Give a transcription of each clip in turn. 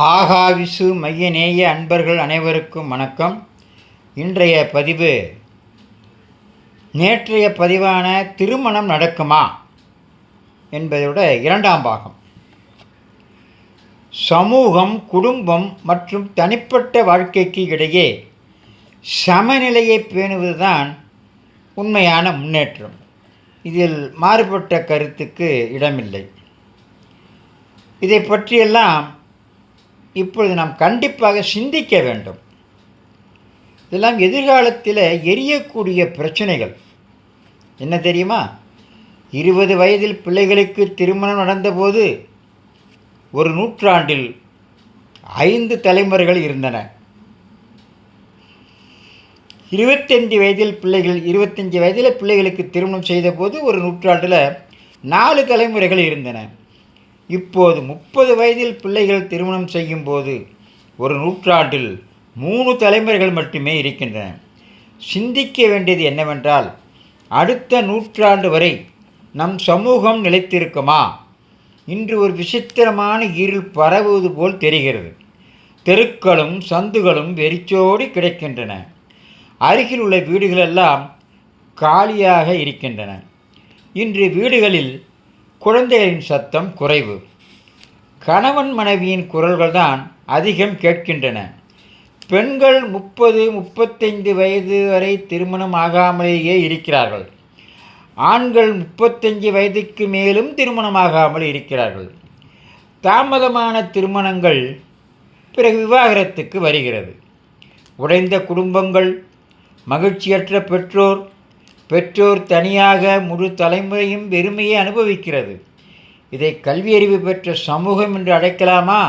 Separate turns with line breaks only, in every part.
ஆகாவிசு மையநேய அன்பர்கள் அனைவருக்கும் வணக்கம். இன்றைய பதிவு நேற்றைய பதிவான திருமணம் நடக்குமா என்பதோட இரண்டாம் பாகம். சமூகம், குடும்பம் மற்றும் தனிப்பட்ட வாழ்க்கைக்கு இடையே சமநிலையை பேணுவதுதான் உண்மையான முன்னேற்றம். இதில் மாறுபட்ட கருத்துக்கு இடமில்லை. இதை பற்றியெல்லாம் இப்பொழுது நாம் கண்டிப்பாக சிந்திக்க வேண்டும். இதெல்லாம் எதிர்காலத்தில் எரியக்கூடிய பிரச்சனைகள். என்ன தெரியுமா? 20 வயதில் பிள்ளைகளுக்கு திருமணம் நடந்தபோது ஒரு நூற்றாண்டில் 5 தலைமுறைகள் இருந்தன. 25 வயதில் பிள்ளைகளுக்கு திருமணம் செய்தபோது ஒரு நூற்றாண்டில் 4 தலைமுறைகள் இருந்தன. இப்போது 30 வயதில் பிள்ளைகள் திருமணம் செய்யும் போது ஒரு நூற்றாண்டில் 3 தலைமுறைகள் மட்டுமே இருக்கின்றன. சிந்திக்க வேண்டியது என்னவென்றால், அடுத்த நூற்றாண்டு வரை நம் சமூகம் நிலைத்திருக்குமா? இன்று ஒரு விசித்திரமான இருள் பரவுவது போல் தெரிகிறது. தெருக்களும் சந்துகளும் வெறிச்சோடி கிடக்கின்றன. அருகில் உள்ள வீடுகளெல்லாம் காலியாக இருக்கின்றன. இன்று வீடுகளில் குழந்தைகளின் சத்தம் குறைவு. கணவன் மனைவியின் குரல்கள்தான் அதிகம் கேட்கின்றன. பெண்கள் 30-35 வயது வரை திருமணம் ஆகாமலேயே இருக்கிறார்கள். ஆண்கள் 35 வயதுக்கு மேலும் திருமணமாகாமல் இருக்கிறார்கள். தாமதமான திருமணங்கள் பிறகு விவாகரத்துக்கு வருகிறது. உடைந்த குடும்பங்கள், மகிழ்ச்சியற்ற பெற்றோர் தனியாக முழு தலைமுறையும் வெறுமையை அனுபவிக்கிறது. இதை கல்வியறிவு பெற்ற சமூகம் என்று அழைக்கலாமா,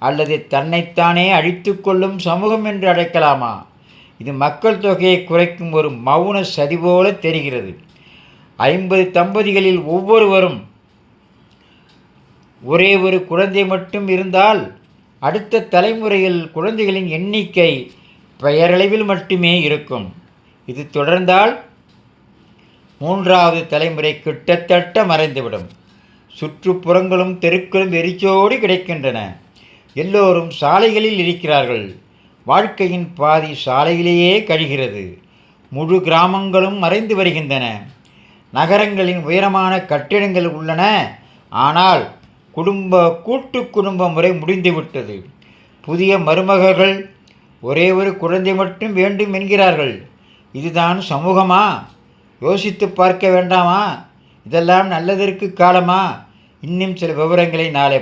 அல்லது தன்னைத்தானே அழித்து கொள்ளும் சமூகம் என்று அழைக்கலாமா? இது மக்கள் தொகையை குறைக்கும் ஒரு மௌன சதி போல தெரிகிறது. 50 தம்பதிகளில் ஒவ்வொருவரும் ஒரே ஒரு குழந்தை மட்டும் இருந்தால் அடுத்த தலைமுறையில் குழந்தைகளின் எண்ணிக்கை பெயரளவில் மட்டுமே இருக்கும். இது தொடர்ந்தால் 3வது தலைமுறை கிட்டத்தட்ட மறைந்துவிடும். சுற்றுப்புறங்களும் தெருக்களும் வெறிச்சோடி கிடைக்கின்றன. எல்லோரும் சாலைகளில் இருக்கிறார்கள். வாழ்க்கையின் பாதி சாலையிலேயே கழிகிறது. முழு கிராமங்களும் மறைந்து வருகின்றன. நகரங்களின் உயரமான கட்டிடங்கள் உள்ளன. ஆனால் கூட்டு குடும்ப முறை முடிந்துவிட்டது. புதிய மருமகர்கள் ஒரே ஒரு குழந்தை மட்டும் வேண்டும் என்கிறார்கள். இதுதான் சமூகமா? யோசித்து பார்க்க வேண்டாமா? இதெல்லாம் நல்லதற்கு காலமா? இன்னும் சில விவரங்களை நாளை